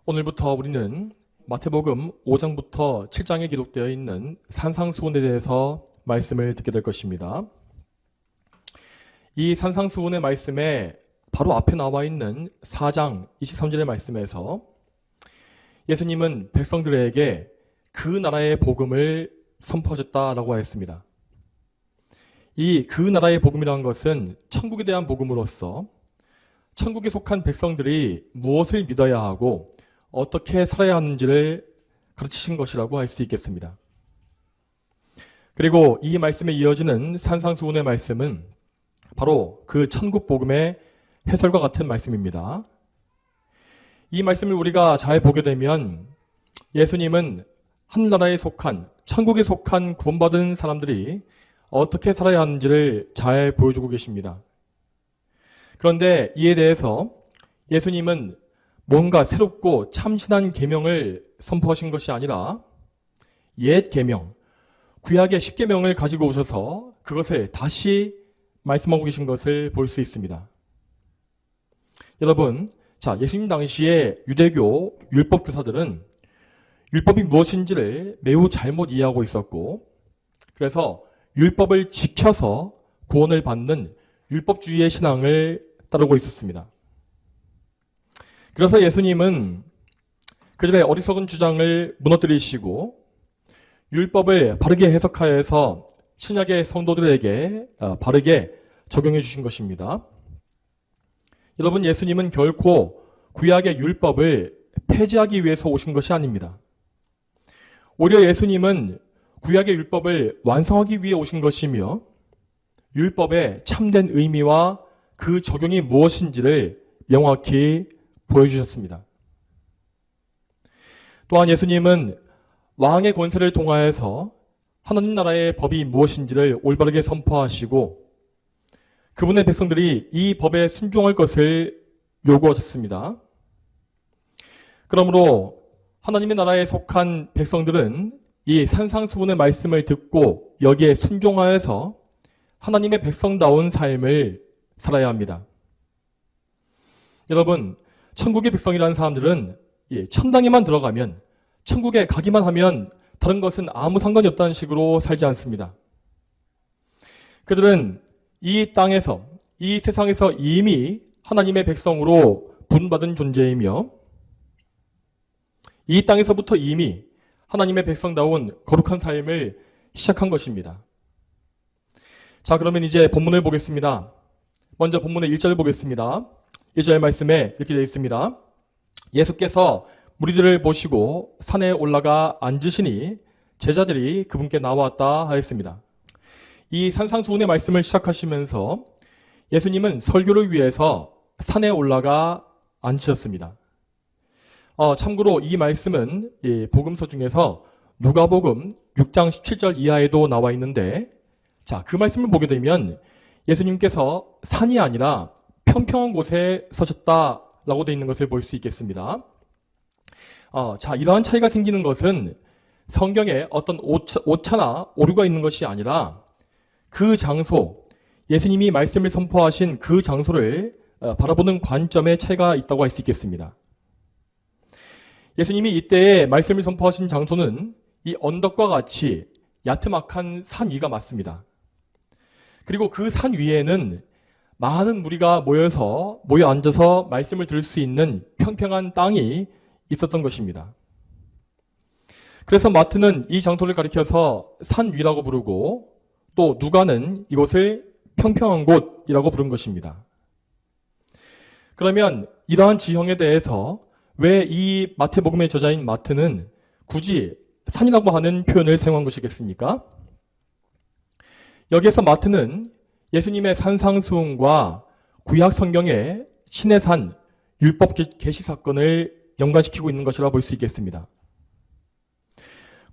오늘부터 우리는 마태복음 5장부터 7장에 기록되어 있는 산상수훈에 대해서 말씀을 듣게 될 것입니다. 이 산상수훈의 말씀에 바로 앞에 나와 있는 4장 23절의 말씀에서 예수님은 백성들에게 그 나라의 복음을 선포하셨다라고 하였습니다. 이 그 나라의 복음이라는 것은 천국에 대한 복음으로서 천국에 속한 백성들이 무엇을 믿어야 하고 어떻게 살아야 하는지를 가르치신 것이라고 할 수 있겠습니다. 그리고 이 말씀에 이어지는 산상수훈의 말씀은 바로 그 천국 복음의 해설과 같은 말씀입니다. 이 말씀을 우리가 잘 보게 되면 예수님은 하늘나라에 속한, 천국에 속한 구원받은 사람들이 어떻게 살아야 하는지를 잘 보여주고 계십니다. 그런데 이에 대해서 예수님은 뭔가 새롭고 참신한 계명을 선포하신 것이 아니라 옛 계명, 구약의 10계명을 가지고 오셔서 그것을 다시 말씀하고 계신 것을 볼 수 있습니다. 여러분, 예수님 당시에 유대교 율법 교사들은 율법이 무엇인지를 매우 잘못 이해하고 있었고, 그래서 율법을 지켜서 구원을 받는 율법주의의 신앙을 따르고 있었습니다. 그래서 예수님은 그들의 어리석은 주장을 무너뜨리시고 율법을 바르게 해석하여서 신약의 성도들에게 바르게 적용해 주신 것입니다. 여러분, 예수님은 결코 구약의 율법을 폐지하기 위해서 오신 것이 아닙니다. 오히려 예수님은 구약의 율법을 완성하기 위해 오신 것이며 율법의 참된 의미와 그 적용이 무엇인지를 명확히 보여주셨습니다. 또한 예수님은 왕의 권세를 통하여서 하나님 나라의 법이 무엇인지를 올바르게 선포하시고 그분의 백성들이 이 법에 순종할 것을 요구하셨습니다. 그러므로 하나님의 나라에 속한 백성들은 이 산상수훈의 말씀을 듣고 여기에 순종하여서 하나님의 백성다운 삶을 살아야 합니다. 여러분, 천국의 백성이라는 사람들은 천당에만 들어가면, 천국에 가기만 하면 다른 것은 아무 상관이 없다는 식으로 살지 않습니다. 그들은 이 땅에서, 이 세상에서 이미 하나님의 백성으로 부름받은 존재이며 이 땅에서부터 이미 하나님의 백성다운 거룩한 삶을 시작한 것입니다. 자, 그러면 이제 본문을 보겠습니다. 먼저 본문의 1절을 보겠습니다. 1절 말씀에 이렇게 되어 있습니다. 예수께서 무리들을 모시고 산에 올라가 앉으시니 제자들이 그분께 나왔다 하였습니다. 이 산상수훈의 말씀을 시작하시면서 예수님은 설교를 위해서 산에 올라가 앉으셨습니다. 참고로 이 말씀은 복음서 중에서 누가복음 6장 17절 이하에도 나와 있는데, 그 말씀을 보게 되면 예수님께서 산이 아니라 평평한 곳에 서셨다라고 되어 있는 것을 볼 수 있겠습니다. 이러한 차이가 생기는 것은 성경에 어떤 오차나 오류가 있는 것이 아니라 그 장소, 예수님이 말씀을 선포하신 그 장소를 바라보는 관점의 차이가 있다고 할 수 있겠습니다. 예수님이 이때에 말씀을 선포하신 장소는 이 언덕과 같이 야트막한 산 위가 맞습니다. 그리고 그 산 위에는 많은 무리가 모여 앉아서 말씀을 들을 수 있는 평평한 땅이 있었던 것입니다. 그래서 마트는 이 장소를 가리켜서 산 위라고 부르고 또 누가는 이곳을 평평한 곳이라고 부른 것입니다. 그러면 이러한 지형에 대해서 왜 이 마태복음의 저자인 마트는 굳이 산이라고 하는 표현을 사용한 것이겠습니까? 여기에서 마트는 예수님의 산상수훈과 구약 성경의 신의 산 율법 계시 사건을 연관시키고 있는 것이라 볼 수 있겠습니다.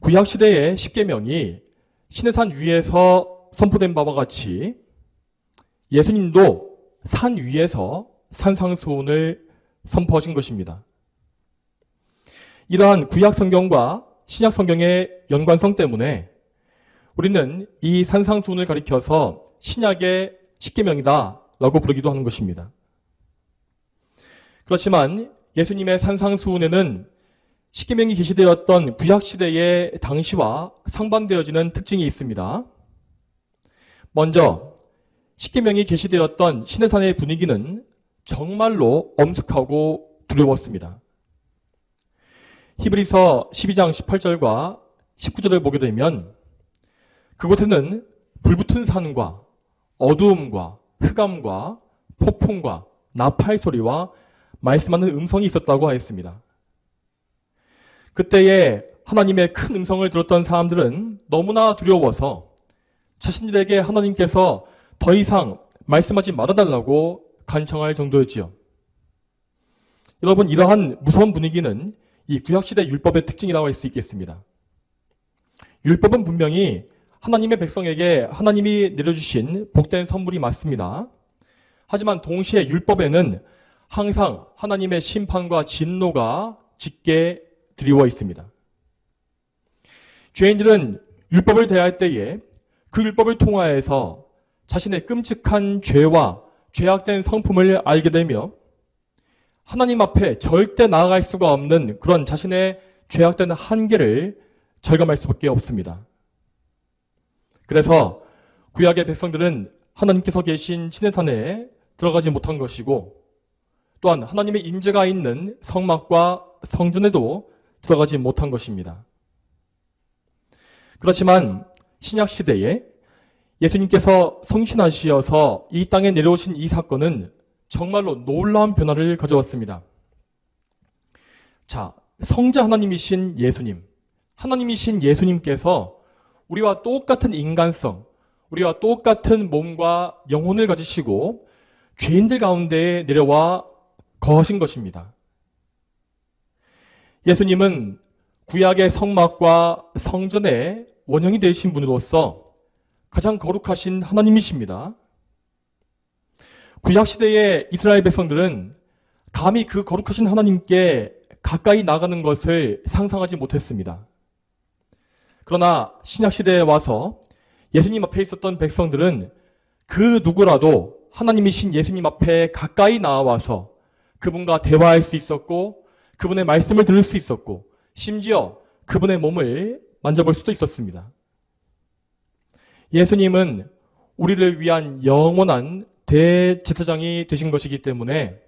구약 시대의 10계명이 신의 산 위에서 선포된 바와 같이 예수님도 산 위에서 산상수훈을 선포하신 것입니다. 이러한 구약 성경과 신약 성경의 연관성 때문에 우리는 이 산상수훈을 가리켜서 신약의 10계명이다 라고 부르기도 하는 것입니다. 그렇지만 예수님의 산상수훈에는 십계명이 계시되었던 구약시대의 당시와 상반되어지는 특징이 있습니다. 먼저 십계명이 계시되었던 시내산의 분위기는 정말로 엄숙하고 두려웠습니다. 히브리서 12장 18절과 19절을 보게 되면 그곳에는 불붙은 산과 어두움과 흑암과 폭풍과 나팔 소리와 말씀하는 음성이 있었다고 하였습니다. 그때에 하나님의 큰 음성을 들었던 사람들은 너무나 두려워서 자신들에게 하나님께서 더 이상 말씀하지 말아달라고 간청할 정도였지요. 여러분, 이러한 무서운 분위기는 이 구약시대 율법의 특징이라고 할 수 있겠습니다. 율법은 분명히 하나님의 백성에게 하나님이 내려주신 복된 선물이 맞습니다. 하지만 동시에 율법에는 항상 하나님의 심판과 진노가 짙게 드리워 있습니다. 죄인들은 율법을 대할 때에 그 율법을 통하여서 자신의 끔찍한 죄와 죄악된 성품을 알게 되며 하나님 앞에 절대 나아갈 수가 없는 그런 자신의 죄악된 한계를 절감할 수밖에 없습니다. 그래서 구약의 백성들은 하나님께서 계신 시내산에 들어가지 못한 것이고 또한 하나님의 임재가 있는 성막과 성전에도 들어가지 못한 것입니다. 그렇지만 신약 시대에 예수님께서 성신하시어서 이 땅에 내려오신 이 사건은 정말로 놀라운 변화를 가져왔습니다. 자, 성자 하나님이신 예수님, 하나님이신 예수님께서 우리와 똑같은 인간성, 우리와 똑같은 몸과 영혼을 가지시고 죄인들 가운데에 내려와 거하신 것입니다. 예수님은 구약의 성막과 성전의 원형이 되신 분으로서 가장 거룩하신 하나님이십니다. 구약시대의 이스라엘 백성들은 감히 그 거룩하신 하나님께 가까이 나가는 것을 상상하지 못했습니다. 그러나 신약시대에 와서 예수님 앞에 있었던 백성들은 그 누구라도 하나님이신 예수님 앞에 가까이 나와서 그분과 대화할 수 있었고 그분의 말씀을 들을 수 있었고 심지어 그분의 몸을 만져볼 수도 있었습니다. 예수님은 우리를 위한 영원한 대제사장이 되신 것이기 때문에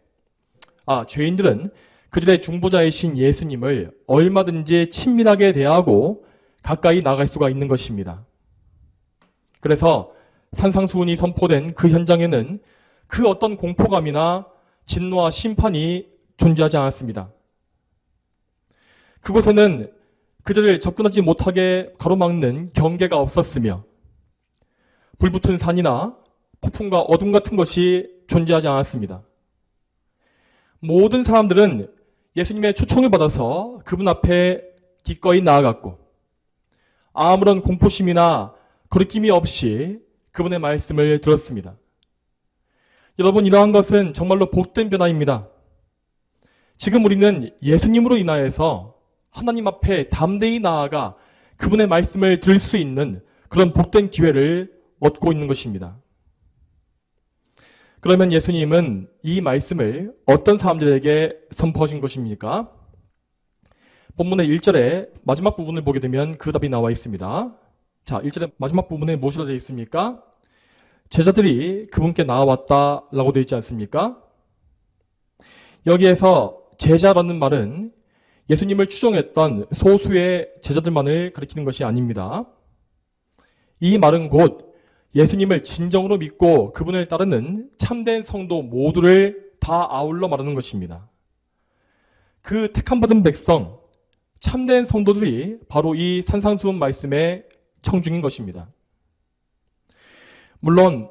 죄인들은 그들의 중보자이신 예수님을 얼마든지 친밀하게 대하고 가까이 나갈 수가 있는 것입니다. 그래서 산상수훈이 선포된 그 현장에는 그 어떤 공포감이나 진노와 심판이 존재하지 않았습니다. 그곳에는 그들을 접근하지 못하게 가로막는 경계가 없었으며 불붙은 산이나 폭풍과 어둠 같은 것이 존재하지 않았습니다. 모든 사람들은 예수님의 초청을 받아서 그분 앞에 기꺼이 나아갔고 아무런 공포심이나 거리낌이 없이 그분의 말씀을 들었습니다. 여러분, 이러한 것은 정말로 복된 변화입니다. 지금 우리는 예수님으로 인하여서 하나님 앞에 담대히 나아가 그분의 말씀을 들을 수 있는 그런 복된 기회를 얻고 있는 것입니다. 그러면 예수님은 이 말씀을 어떤 사람들에게 선포하신 것입니까? 본문의 1절의 마지막 부분을 보게 되면 그 답이 나와 있습니다. 자, 1절의 마지막 부분에 무엇이라고 되어 있습니까? 제자들이 그분께 나아왔다라고 되어 있지 않습니까? 여기에서 제자라는 말은 예수님을 추종했던 소수의 제자들만을 가리키는 것이 아닙니다. 이 말은 곧 예수님을 진정으로 믿고 그분을 따르는 참된 성도 모두를 다 아울러 말하는 것입니다. 그 택함받은 백성, 참된 성도들이 바로 이 산상수훈 말씀의 청중인 것입니다. 물론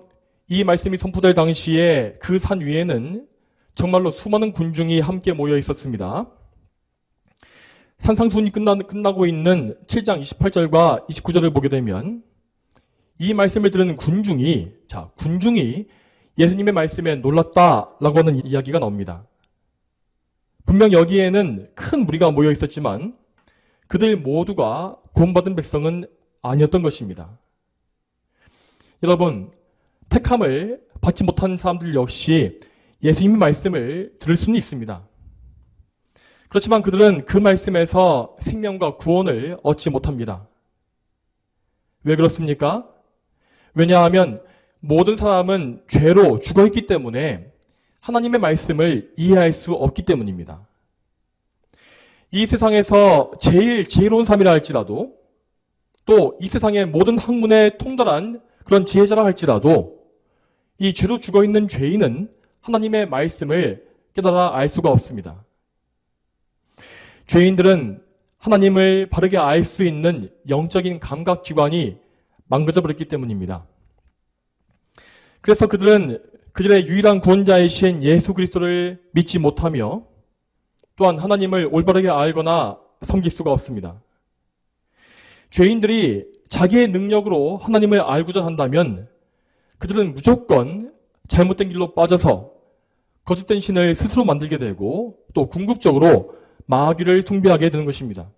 이 말씀이 선포될 당시에 그 산 위에는 정말로 수많은 군중이 함께 모여 있었습니다. 산상수훈이 끝나고 있는 7장 28절과 29절을 보게 되면 이 말씀을 들은 군중이 예수님의 말씀에 놀랐다라고 하는 이야기가 나옵니다. 분명 여기에는 큰 무리가 모여 있었지만 그들 모두가 구원받은 백성은 아니었던 것입니다. 여러분, 택함을 받지 못한 사람들 역시 예수님의 말씀을 들을 수는 있습니다. 그렇지만 그들은 그 말씀에서 생명과 구원을 얻지 못합니다. 왜 그렇습니까? 왜냐하면 모든 사람은 죄로 죽어있기 때문에 하나님의 말씀을 이해할 수 없기 때문입니다. 이 세상에서 제일 지혜로운 사람이라 할지라도, 또 이 세상의 모든 학문에 통달한 그런 지혜자라 할지라도, 이 죄로 죽어있는 죄인은 하나님의 말씀을 깨달아 알 수가 없습니다. 죄인들은 하나님을 바르게 알 수 있는 영적인 감각기관이 망가져 버렸기 때문입니다. 그래서 그들은 그들의 유일한 구원자이신 예수 그리스도를 믿지 못하며 또한 하나님을 올바르게 알거나 섬길 수가 없습니다. 죄인들이 자기의 능력으로 하나님을 알고자 한다면 그들은 무조건 잘못된 길로 빠져서 거짓된 신을 스스로 만들게 되고 또 궁극적으로 마귀를 숭배하게 되는 것입니다.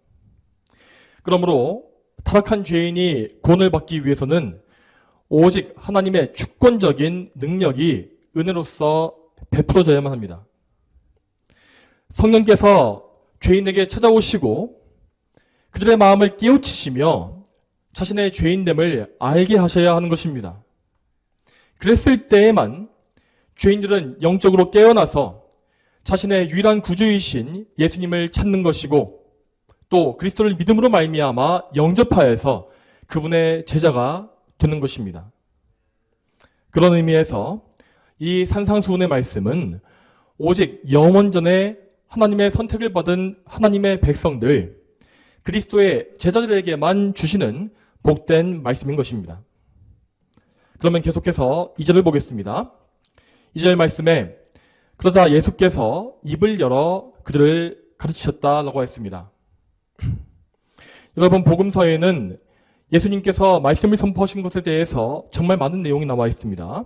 그러므로 타락한 죄인이 구원을 받기 위해서는 오직 하나님의 주권적인 능력이 은혜로서 베풀어져야만 합니다. 성령께서 죄인에게 찾아오시고 그들의 마음을 깨우치시며 자신의 죄인됨을 알게 하셔야 하는 것입니다. 그랬을 때에만 죄인들은 영적으로 깨어나서 자신의 유일한 구주이신 예수님을 찾는 것이고 또 그리스도를 믿음으로 말미암아 영접하여서 그분의 제자가 되는 것입니다. 그런 의미에서 이 산상수훈의 말씀은 오직 영원전에 하나님의 선택을 받은 하나님의 백성들, 그리스도의 제자들에게만 주시는 복된 말씀인 것입니다. 그러면 계속해서 2절을 보겠습니다. 2절 말씀에 그러자 예수께서 입을 열어 그들을 가르치셨다라고 했습니다. 여러분, 복음서에는 예수님께서 말씀을 선포하신 것에 대해서 정말 많은 내용이 나와 있습니다.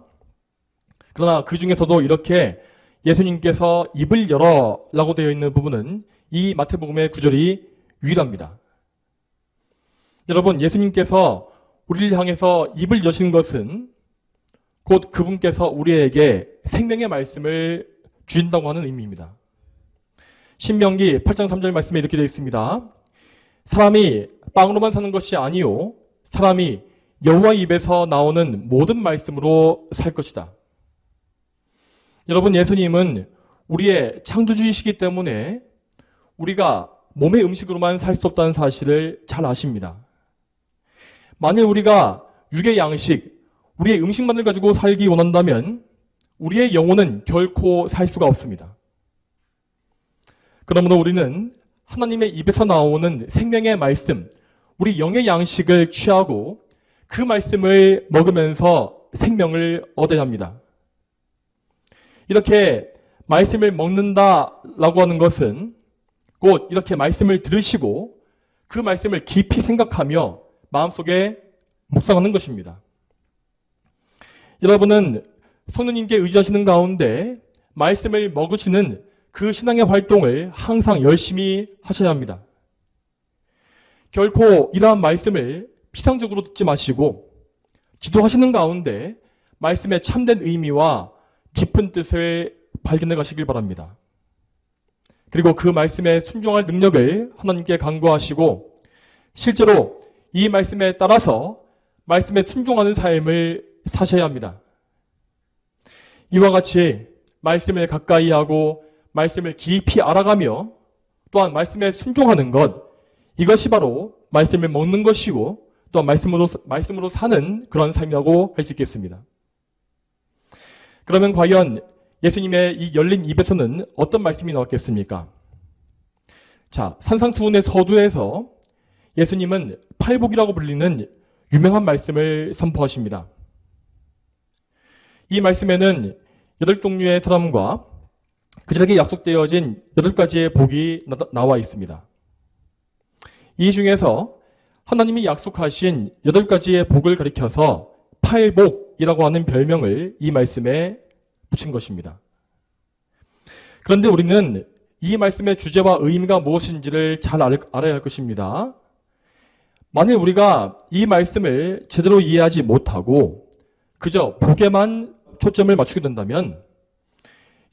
그러나 그 중에서도 이렇게 예수님께서 입을 열어 라고 되어 있는 부분은 이 마태복음의 구절이 유일합니다. 여러분, 예수님께서 우리를 향해서 입을 여신 것은 곧 그분께서 우리에게 생명의 말씀을 주신다고 하는 의미입니다. 신명기 8장 3절 말씀에 이렇게 되어 있습니다. 사람이 빵으로만 사는 것이 아니요 사람이 여호와 입에서 나오는 모든 말씀으로 살 것이다. 여러분, 예수님은 우리의 창조주이시기 때문에 우리가 몸의 음식으로만 살 수 없다는 사실을 잘 아십니다. 만일 우리가 육의 양식, 우리의 음식만을 가지고 살기 원한다면 우리의 영혼은 결코 살 수가 없습니다. 그러므로 우리는 하나님의 입에서 나오는 생명의 말씀, 우리 영의 양식을 취하고 그 말씀을 먹으면서 생명을 얻어야 합니다. 이렇게 말씀을 먹는다라고 하는 것은 곧 이렇게 말씀을 들으시고 그 말씀을 깊이 생각하며 마음속에 묵상하는 것입니다. 여러분은 성령님께 의지하시는 가운데 말씀을 먹으시는 그 신앙의 활동을 항상 열심히 하셔야 합니다. 결코 이러한 말씀을 피상적으로 듣지 마시고 기도하시는 가운데 말씀의 참된 의미와 깊은 뜻을 발견해 가시길 바랍니다. 그리고 그 말씀에 순종할 능력을 하나님께 간구하시고 실제로 이 말씀에 따라서 말씀에 순종하는 삶을 사셔야 합니다. 이와 같이 말씀을 가까이 하고 말씀을 깊이 알아가며 또한 말씀에 순종하는 것, 이것이 바로 말씀을 먹는 것이고 또한 말씀으로 사는 그런 삶이라고 할 수 있겠습니다. 그러면 과연 예수님의 이 열린 입에서는 어떤 말씀이 나왔겠습니까? 자, 산상수훈의 서두에서 예수님은 팔복이라고 불리는 유명한 말씀을 선포하십니다. 이 말씀에는 8종류의 사람과 그들에게 약속되어진 8가지의 복이 나와 있습니다. 이 중에서 하나님이 약속하신 8가지의 복을 가리켜서 팔복이라고 하는 별명을 이 말씀에 붙인 것입니다. 그런데 우리는 이 말씀의 주제와 의미가 무엇인지를 잘 알아야 할 것입니다. 만일 우리가 이 말씀을 제대로 이해하지 못하고 그저 복에만 초점을 맞추게 된다면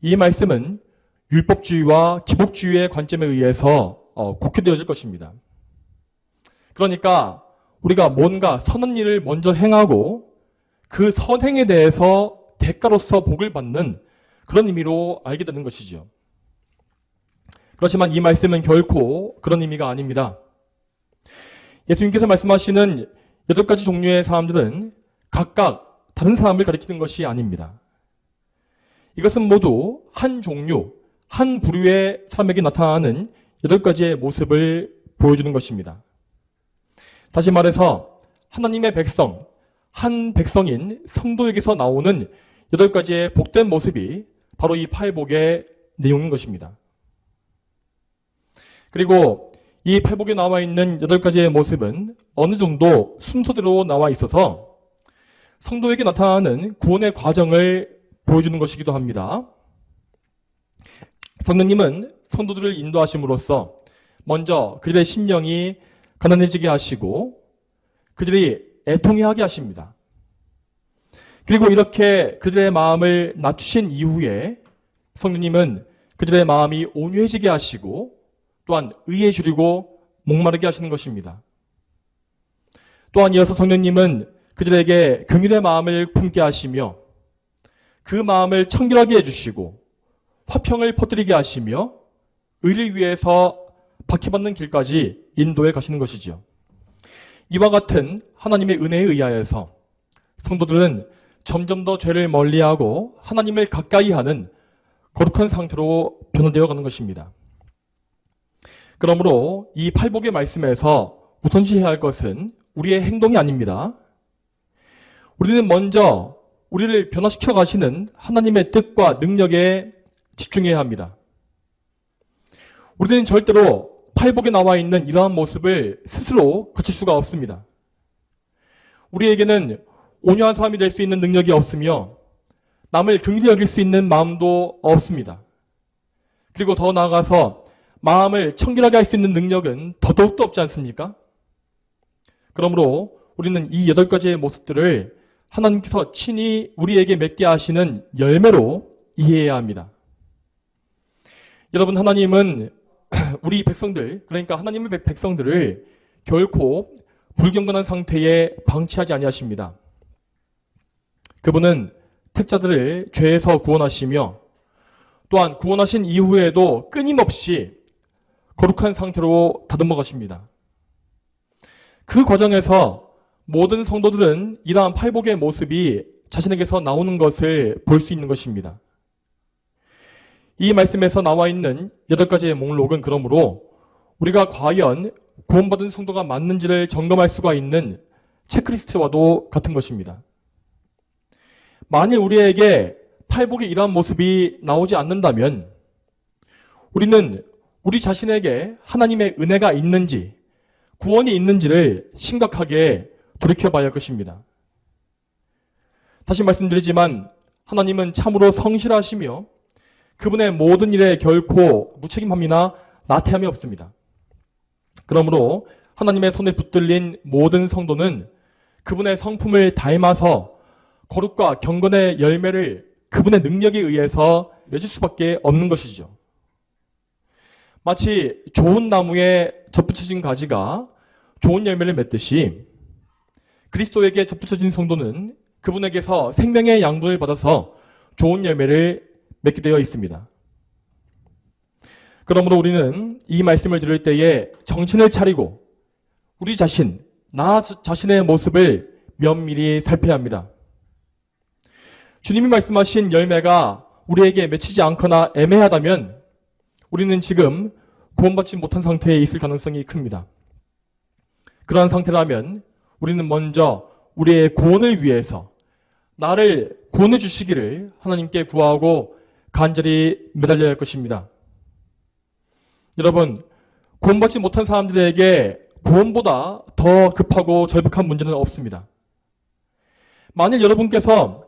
이 말씀은 율법주의와 기복주의의 관점에 의해서 곡해되어질 것입니다. 그러니까 우리가 뭔가 선한 일을 먼저 행하고 그 선행에 대해서 대가로서 복을 받는 그런 의미로 알게 되는 것이죠. 그렇지만 이 말씀은 결코 그런 의미가 아닙니다. 예수님께서 말씀하시는 8가지 종류의 사람들은 각각 다른 사람을 가리키는 것이 아닙니다. 이것은 모두 한 종류, 한 부류의 사람에게 나타나는 8가지의 모습을 보여주는 것입니다. 다시 말해서 하나님의 백성, 한 백성인 성도에게서 나오는 8가지의 복된 모습이 바로 이 팔복의 내용인 것입니다. 그리고 이 팔복에 나와 있는 8가지의 모습은 어느 정도 순서대로 나와 있어서 성도에게 나타나는 구원의 과정을 보여주는 것이기도 합니다. 성령님은 성도들을 인도하심으로써 먼저 그들의 심령이 가난해지게 하시고 그들이 애통해하게 하십니다. 그리고 이렇게 그들의 마음을 낮추신 이후에 성령님은 그들의 마음이 온유해지게 하시고 또한 의해주리고 목마르게 하시는 것입니다. 또한 이어서 성령님은 그들에게 긍휼의 마음을 품게 하시며 그 마음을 청결하게 해주시고 화평을 퍼뜨리게 하시며 의를 위해서 박해받는 길까지 인도해 가시는 것이죠. 이와 같은 하나님의 은혜에 의하여서 성도들은 점점 더 죄를 멀리하고 하나님을 가까이 하는 거룩한 상태로 변화되어 가는 것입니다. 그러므로 이 팔복의 말씀에서 우선시해야 할 것은 우리의 행동이 아닙니다. 우리는 먼저 우리를 변화시켜 가시는 하나님의 뜻과 능력에 집중해야 합니다. 우리는 절대로 팔복에 나와 있는 이러한 모습을 스스로 갖출 수가 없습니다. 우리에게는 온유한 사람이 될 수 있는 능력이 없으며 남을 긍휼히 여길 수 있는 마음도 없습니다. 그리고 더 나아가서 마음을 청결하게 할 수 있는 능력은 더더욱도 없지 않습니까? 그러므로 우리는 이 8가지의 모습들을 하나님께서 친히 우리에게 맺게 하시는 열매로 이해해야 합니다. 여러분, 하나님은 우리 백성들, 그러니까 하나님의 백성들을 결코 불경건한 상태에 방치하지 아니하십니다. 그분은 택자들을 죄에서 구원하시며 또한 구원하신 이후에도 끊임없이 거룩한 상태로 다듬어 가십니다. 그 과정에서 모든 성도들은 이러한 팔복의 모습이 자신에게서 나오는 것을 볼 수 있는 것입니다. 이 말씀에서 나와 있는 8가지의 목록은 그러므로 우리가 과연 구원받은 성도가 맞는지를 점검할 수가 있는 체크리스트와도 같은 것입니다. 만일 우리에게 팔복의 이러한 모습이 나오지 않는다면 우리는 우리 자신에게 하나님의 은혜가 있는지 구원이 있는지를 심각하게 돌이켜봐야 할 것입니다. 다시 말씀드리지만 하나님은 참으로 성실하시며 그분의 모든 일에 결코 무책임함이나 나태함이 없습니다. 그러므로 하나님의 손에 붙들린 모든 성도는 그분의 성품을 닮아서 거룩과 경건의 열매를 그분의 능력에 의해서 맺을 수밖에 없는 것이죠. 마치 좋은 나무에 접붙여진 가지가 좋은 열매를 맺듯이 그리스도에게 접붙여진 성도는 그분에게서 생명의 양분을 받아서 좋은 열매를 맺게 되어 있습니다. 그러므로 우리는 이 말씀을 들을 때에 정신을 차리고 우리 자신, 나 자신의 모습을 면밀히 살펴야 합니다. 주님이 말씀하신 열매가 우리에게 맺히지 않거나 애매하다면 우리는 지금 구원받지 못한 상태에 있을 가능성이 큽니다. 그러한 상태라면 우리는 먼저 우리의 구원을 위해서 나를 구원해 주시기를 하나님께 구하고 간절히 매달려야 할 것입니다. 여러분, 구원받지 못한 사람들에게 구원보다 더 급하고 절박한 문제는 없습니다. 만일 여러분께서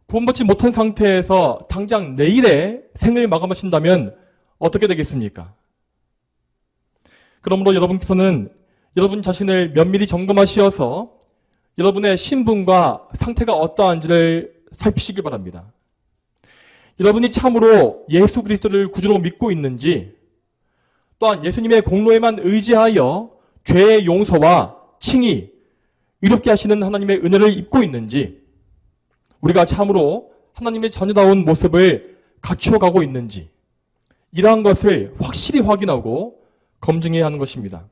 구원받지 못한 상태에서 당장 내일에 생을 마감하신다면 어떻게 되겠습니까? 그러므로 여러분께서는 여러분 자신을 면밀히 점검하시어서 여러분의 신분과 상태가 어떠한지를 살피시기 바랍니다. 여러분이 참으로 예수 그리스도를 구주로 믿고 있는지, 또한 예수님의 공로에만 의지하여 죄의 용서와 칭의, 이롭게 하시는 하나님의 은혜를 입고 있는지, 우리가 참으로 하나님의 자녀다운 모습을 갖추어가고 있는지, 이러한 것을 확실히 확인하고 검증해야 하는 것입니다.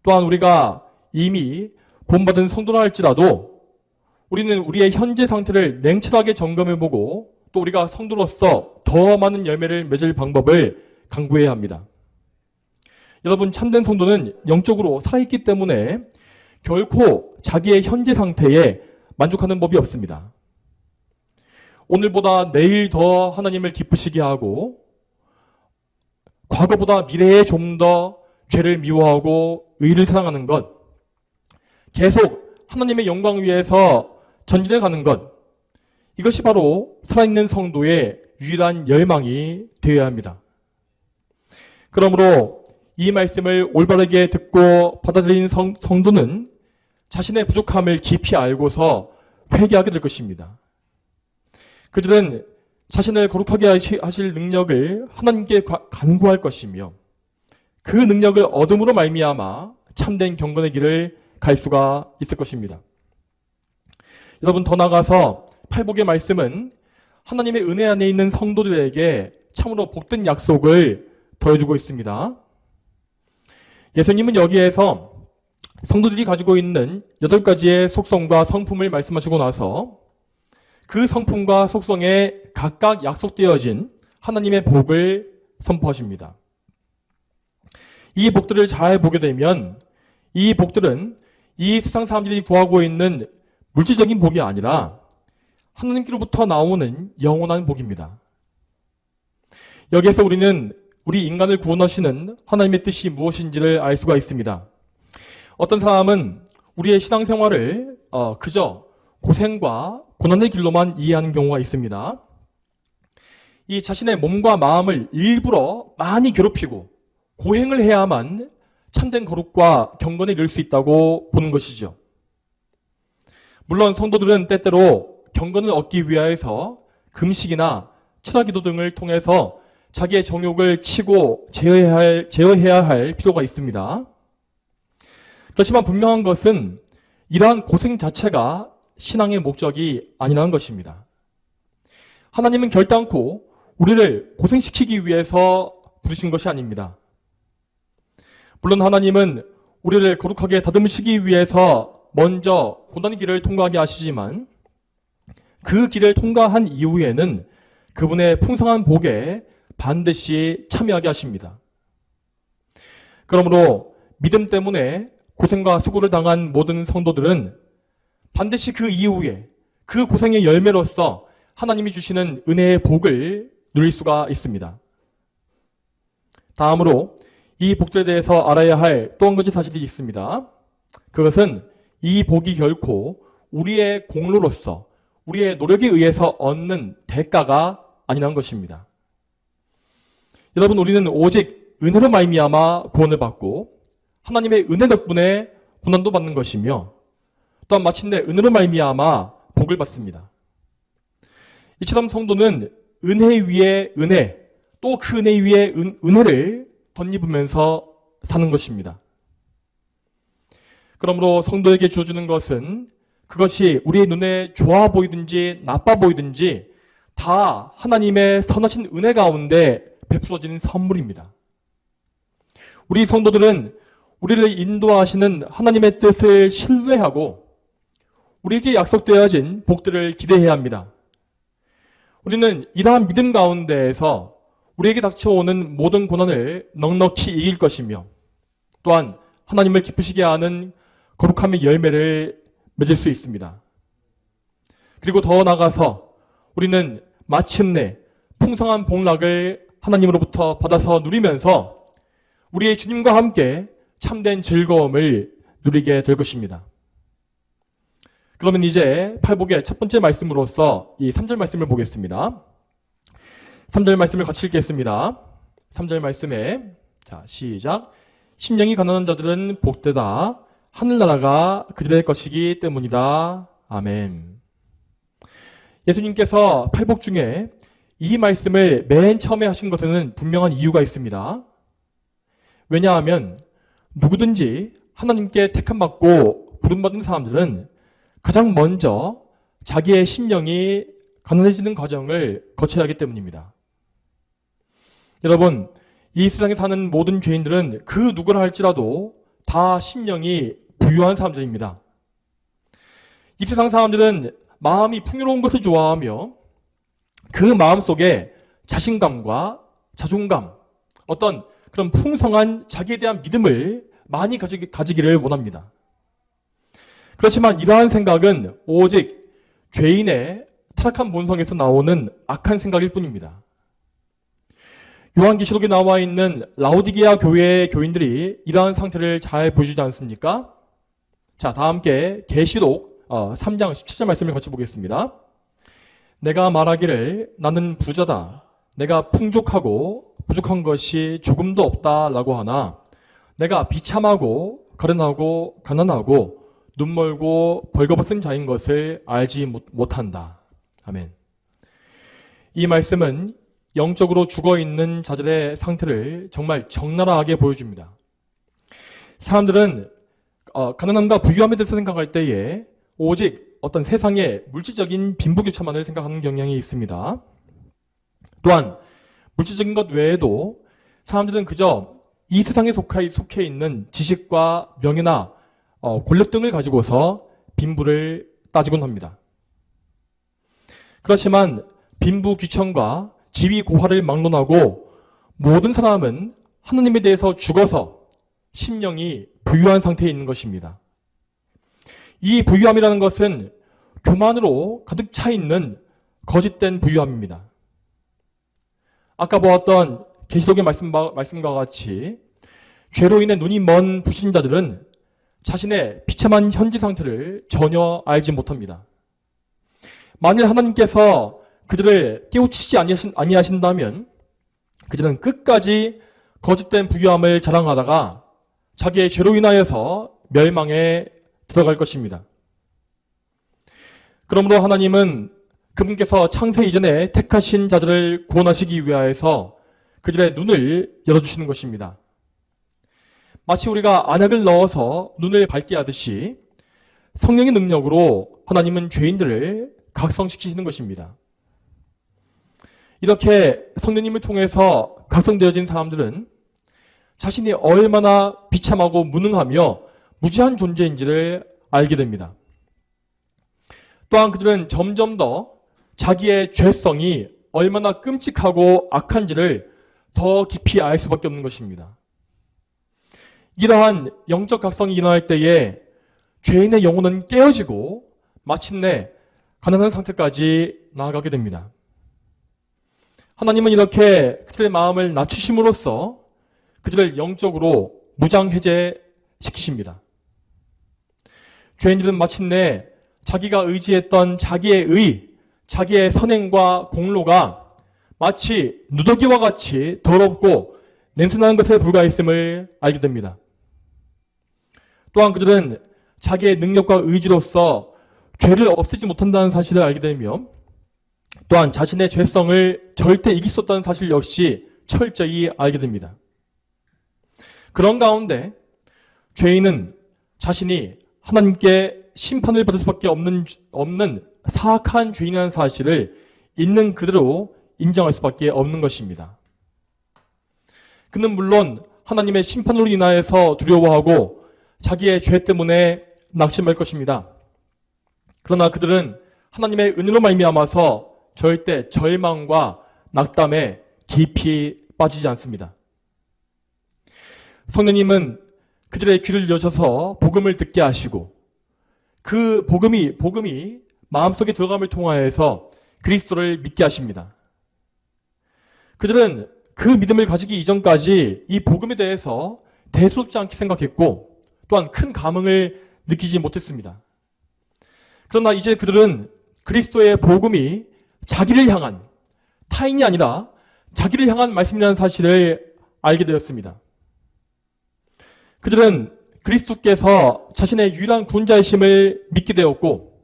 또한 우리가 이미 구원받은 성도라 할지라도 우리는 우리의 현재 상태를 냉철하게 점검해보고 또 우리가 성도로서 더 많은 열매를 맺을 방법을 강구해야 합니다. 여러분, 참된 성도는 영적으로 살아있기 때문에 결코 자기의 현재 상태에 만족하는 법이 없습니다. 오늘보다 내일 더 하나님을 기쁘시게 하고 과거보다 미래에 좀 더 죄를 미워하고 의를 사랑하는 것, 계속 하나님의 영광 위에서 전진해 가는 것, 이것이 바로 살아있는 성도의 유일한 열망이 되어야 합니다. 그러므로 이 말씀을 올바르게 듣고 받아들인 성도는 자신의 부족함을 깊이 알고서 회개하게 될 것입니다. 그들은 자신을 거룩하게 하실 능력을 하나님께 간구할 것이며 그 능력을 얻음으로 말미암아 참된 경건의 길을 갈 수가 있을 것입니다. 여러분, 더 나아가서 팔복의 말씀은 하나님의 은혜 안에 있는 성도들에게 참으로 복된 약속을 더해주고 있습니다. 예수님은 여기에서 성도들이 가지고 있는 8가지의 속성과 성품을 말씀하시고 나서 그 성품과 속성에 각각 약속되어진 하나님의 복을 선포하십니다. 이 복들을 잘 보게 되면 이 복들은 이 세상 사람들이 구하고 있는 물질적인 복이 아니라 하나님께로부터 나오는 영원한 복입니다. 여기에서 우리는 우리 인간을 구원하시는 하나님의 뜻이 무엇인지를 알 수가 있습니다. 어떤 사람은 우리의 신앙생활을 그저 고생과 고난의 길로만 이해하는 경우가 있습니다. 이 자신의 몸과 마음을 일부러 많이 괴롭히고 고행을 해야만 참된 거룩과 경건에 이를 수 있다고 보는 것이죠. 물론 성도들은 때때로 경건을 얻기 위하여서 금식이나 철학기도 등을 통해서 자기의 정욕을 치고 제어해야 할 필요가 있습니다. 그렇지만 분명한 것은 이러한 고생 자체가 신앙의 목적이 아니라는 것입니다. 하나님은 결단코 우리를 고생시키기 위해서 부르신 것이 아닙니다. 물론 하나님은 우리를 거룩하게 다듬으시기 위해서 먼저 고난의 길을 통과하게 하시지만 그 길을 통과한 이후에는 그분의 풍성한 복에 반드시 참여하게 하십니다. 그러므로 믿음 때문에 고생과 수고를 당한 모든 성도들은 반드시 그 이후에 그 고생의 열매로서 하나님이 주시는 은혜의 복을 누릴 수가 있습니다. 다음으로 이 복들에 대해서 알아야 할 또 한 가지 사실이 있습니다. 그것은 이 복이 결코 우리의 공로로서 우리의 노력에 의해서 얻는 대가가 아니라는 것입니다. 여러분, 우리는 오직 은혜로 말미암아 구원을 받고 하나님의 은혜 덕분에 고난도 받는 것이며 또한 마침내 은혜로 말미암아 복을 받습니다. 이처럼 성도는 은혜 위에 은혜, 또 그 은혜 위에 은혜를 덧입으면서 사는 것입니다. 그러므로 성도에게 주어주는 것은 그것이 우리의 눈에 좋아 보이든지 나빠 보이든지 다 하나님의 선하신 은혜 가운데 베풀어진 선물입니다. 우리 성도들은 우리를 인도하시는 하나님의 뜻을 신뢰하고 우리에게 약속되어진 복들을 기대해야 합니다. 우리는 이러한 믿음 가운데에서 우리에게 닥쳐오는 모든 고난을 넉넉히 이길 것이며 또한 하나님을 기쁘시게 하는 거룩함의 열매를 맺을 수 있습니다. 그리고 더 나아가서 우리는 마침내 풍성한 복락을 하나님으로부터 받아서 누리면서 우리의 주님과 함께 참된 즐거움을 누리게 될 것입니다. 그러면 이제 팔복의 첫 번째 말씀으로서 이 3절 말씀을 보겠습니다. 3절 말씀을 같이 읽겠습니다. 3절 말씀에 자 시작. 심령이 가난한 자들은 복되다. 하늘나라가 그들의 것이기 때문이다. 아멘. 예수님께서 팔복 중에 이 말씀을 맨 처음에 하신 것에는 분명한 이유가 있습니다. 왜냐하면 누구든지 하나님께 택함받고 부름받은 사람들은 가장 먼저 자기의 심령이 가난해지는 과정을 거쳐야 하기 때문입니다. 여러분, 이 세상에 사는 모든 죄인들은 그 누구라 할지라도 다 심령이 부유한 사람들입니다. 이 세상 사람들은 마음이 풍요로운 것을 좋아하며 그 마음 속에 자신감과 자존감, 어떤 그런 풍성한 자기에 대한 믿음을 많이 가지기를 원합니다. 그렇지만 이러한 생각은 오직 죄인의 타락한 본성에서 나오는 악한 생각일 뿐입니다. 요한계시록에 나와 있는 라오디게아 교회의 교인들이 이러한 상태를 잘 보여주지 않습니까? 자, 다 함께 계시록 3장 17절 말씀을 같이 보겠습니다. 내가 말하기를 나는 부자다. 내가 풍족하고 부족한 것이 조금도 없다 라고 하나 내가 비참하고 가련하고 가난하고 눈멀고 벌거벗은 자인 것을 알지 못한다. 아멘. 이 말씀은 영적으로 죽어있는 자들의 상태를 정말 적나라하게 보여줍니다. 사람들은 가난함과 부유함에 대해서 생각할 때에 오직 어떤 세상의 물질적인 빈부격차만을 생각하는 경향이 있습니다. 또한 물질적인 것 외에도 사람들은 그저 이 세상에 속해 있는 지식과 명예나 권력 등을 가지고서 빈부를 따지곤 합니다. 그렇지만 빈부귀천과 지위고하를 막론하고 모든 사람은 하나님에 대해서 죽어서 심령이 부유한 상태에 있는 것입니다. 이 부유함이라는 것은 교만으로 가득 차 있는 거짓된 부유함입니다. 아까 보았던 계시록의 말씀과 같이 죄로 인해 눈이 먼 불신자들은 자신의 비참한 현지 상태를 전혀 알지 못합니다. 만일 하나님께서 그들을 깨우치지 아니하신다면 그들은 끝까지 거짓된 부유함을 자랑하다가 자기의 죄로 인하여서 멸망에 들어갈 것입니다. 그러므로 하나님은 그분께서 창세 이전에 택하신 자들을 구원하시기 위하여서 그들의 눈을 열어주시는 것입니다. 마치 우리가 안약을 넣어서 눈을 밝게 하듯이 성령의 능력으로 하나님은 죄인들을 각성시키시는 것입니다. 이렇게 성령님을 통해서 각성되어진 사람들은 자신이 얼마나 비참하고 무능하며 무지한 존재인지를 알게 됩니다. 또한 그들은 점점 더 자기의 죄성이 얼마나 끔찍하고 악한지를 더 깊이 알 수밖에 없는 것입니다. 이러한 영적 각성이 일어날 때에 죄인의 영혼은 깨어지고 마침내 가난한 상태까지 나아가게 됩니다. 하나님은 이렇게 그들의 마음을 낮추심으로써 그들을 영적으로 무장해제시키십니다. 죄인들은 마침내 자기가 의지했던 자기의 의, 자기의 선행과 공로가 마치 누더기와 같이 더럽고 냄새나는 것에 불과했음을 알게 됩니다. 또한 그들은 자기의 능력과 의지로서 죄를 없애지 못한다는 사실을 알게 되며 또한 자신의 죄성을 절대 이길 수 없다는 사실 역시 철저히 알게 됩니다. 그런 가운데 죄인은 자신이 하나님께 심판을 받을 수밖에 없는 사악한 죄인이라는 사실을 있는 그대로 인정할 수밖에 없는 것입니다. 그는 물론 하나님의 심판으로 인하여서 두려워하고 자기의 죄 때문에 낙심할 것입니다. 그러나 그들은 하나님의 은혜로 말미암아서 절대 절망과 낙담에 깊이 빠지지 않습니다. 성령님은 그들의 귀를 여셔서 복음을 듣게 하시고 그 복음이 마음속에 들어감을 통하여서 그리스도를 믿게 하십니다. 그들은 그 믿음을 가지기 이전까지 이 복음에 대해서 대수롭지 않게 생각했고 또한 큰 감흥을 느끼지 못했습니다. 그러나 이제 그들은 그리스도의 복음이 자기를 향한, 타인이 아니라 자기를 향한 말씀이라는 사실을 알게 되었습니다. 그들은 그리스도께서 자신의 유일한 구원자이심을 믿게 되었고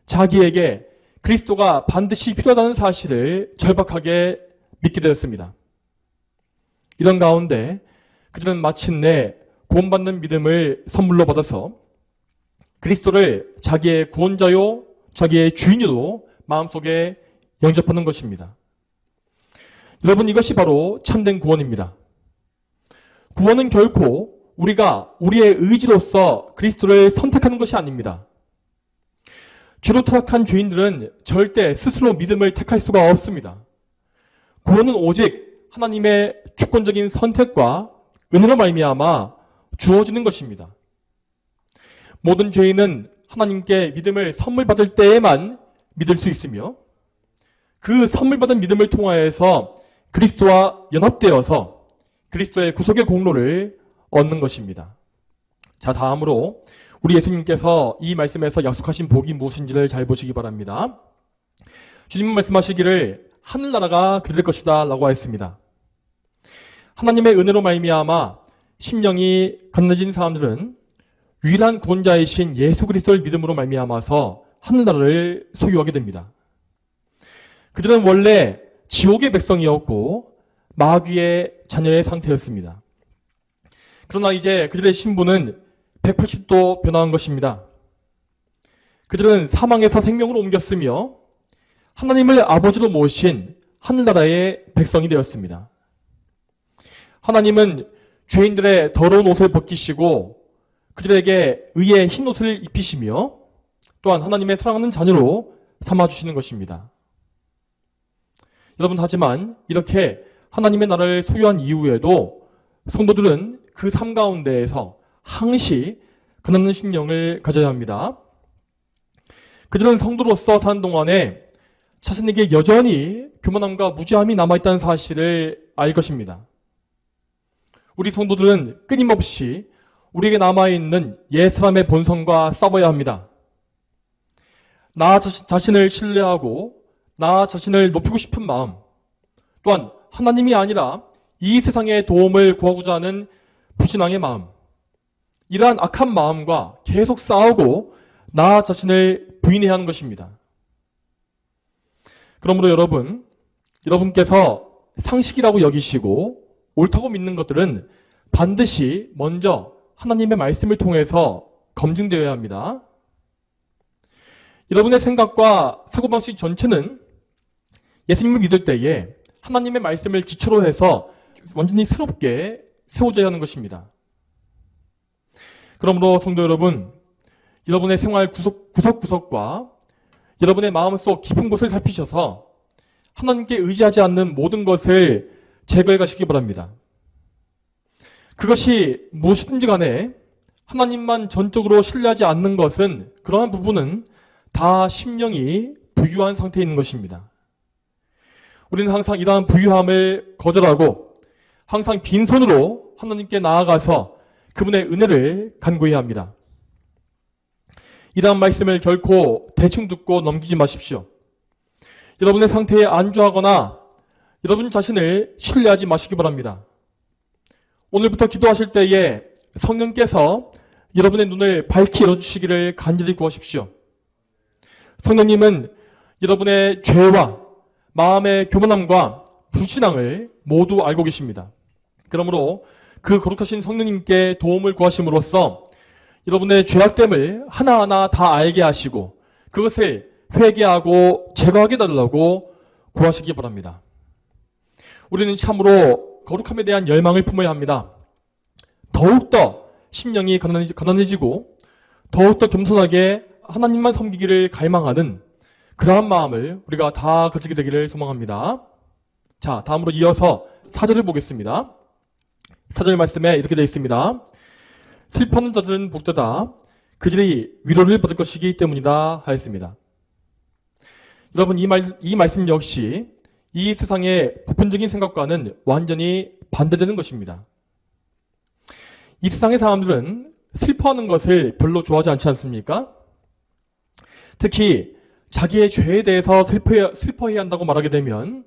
자기에게 그리스도가 반드시 필요하다는 사실을 절박하게 믿게 되었습니다. 이런 가운데 그들은 마침내 구원받는 믿음을 선물로 받아서 그리스도를 자기의 구원자요, 자기의 주인으로 마음속에 영접하는 것입니다. 여러분, 이것이 바로 참된 구원입니다. 구원은 결코 우리가 우리의 의지로서 그리스도를 선택하는 것이 아닙니다. 죄로 타락한 죄인들은 절대 스스로 믿음을 택할 수가 없습니다. 구원은 오직 하나님의 주권적인 선택과 은혜로 말미암아 주어지는 것입니다. 모든 죄인은 하나님께 믿음을 선물 받을 때에만 믿을 수 있으며 그 선물 받은 믿음을 통하여서 그리스도와 연합되어서 그리스도의 구속의 공로를 얻는 것입니다. 자, 다음으로 우리 예수님께서 이 말씀에서 약속하신 복이 무엇인지를 잘 보시기 바랍니다. 주님은 말씀하시기를 하늘나라가 그들 것이다 라고 하였습니다. 하나님의 은혜로 말미암아 심령이 건너진 사람들은 유일한 구원자이신 예수 그리스도를 믿음으로 말미암아서 하늘나라를 소유하게 됩니다. 그들은 원래 지옥의 백성이었고 마귀의 자녀의 상태였습니다. 그러나 이제 그들의 신분은 180도 변화한 것입니다. 그들은 사망에서 생명으로 옮겼으며 하나님을 아버지로 모신 하늘나라의 백성이 되었습니다. 하나님은 죄인들의 더러운 옷을 벗기시고 그들에게 의의 흰 옷을 입히시며 또한 하나님의 사랑하는 자녀로 삼아주시는 것입니다. 여러분, 하지만 이렇게 하나님의 나라를 소유한 이후에도 성도들은 그 삶 가운데에서 항시 가난한 심령을 가져야 합니다. 그들은 성도로서 사는 동안에 자신에게 여전히 교만함과 무지함이 남아있다는 사실을 알 것입니다. 우리 성도들은 끊임없이 우리에게 남아있는 옛사람의 본성과 싸워야 합니다. 나 자신을 신뢰하고 나 자신을 높이고 싶은 마음, 또한 하나님이 아니라 이 세상의 도움을 구하고자 하는 불신앙의 마음, 이러한 악한 마음과 계속 싸우고 나 자신을 부인해야 하는 것입니다. 그러므로 여러분께서 상식이라고 여기시고 옳다고 믿는 것들은 반드시 먼저 하나님의 말씀을 통해서 검증되어야 합니다. 여러분의 생각과 사고방식 전체는 예수님을 믿을 때에 하나님의 말씀을 기초로 해서 완전히 새롭게 세워져야 하는 것입니다. 그러므로 성도 여러분, 여러분의 생활 구석구석과 여러분의 마음속 깊은 곳을 살피셔서 하나님께 의지하지 않는 모든 것을 제거해 가시기 바랍니다. 그것이 무엇이든지 간에 하나님만 전적으로 신뢰하지 않는 것은, 그러한 부분은 다 심령이 부유한 상태에 있는 것입니다. 우리는 항상 이러한 부유함을 거절하고 항상 빈손으로 하나님께 나아가서 그분의 은혜를 간구해야 합니다. 이러한 말씀을 결코 대충 듣고 넘기지 마십시오. 여러분의 상태에 안주하거나 여러분 자신을 신뢰하지 마시기 바랍니다. 오늘부터 기도하실 때에 성령께서 여러분의 눈을 밝히 열어주시기를 간절히 구하십시오. 성령님은 여러분의 죄와 마음의 교만함과 불신앙을 모두 알고 계십니다. 그러므로 그 거룩하신 성령님께 도움을 구하심으로써 여러분의 죄악됨을 하나하나 다 알게 하시고 그것을 회개하고 제거하게 달라고 구하시기 바랍니다. 우리는 참으로 거룩함에 대한 열망을 품어야 합니다. 더욱더 심령이 가난해지고 더욱더 겸손하게 하나님만 섬기기를 갈망하는 그러한 마음을 우리가 다 가지게 되기를 소망합니다. 자, 다음으로 이어서 4절을 보겠습니다. 4절 말씀에 이렇게 되어 있습니다. 슬퍼하는 자들은 복되다. 그들이 위로를 받을 것이기 때문이다 하였습니다. 여러분, 이 말씀 역시 이 세상의 보편적인 생각과는 완전히 반대되는 것입니다. 이 세상의 사람들은 슬퍼하는 것을 별로 좋아하지 않지 않습니까? 특히 자기의 죄에 대해서 슬퍼해야 한다고 말하게 되면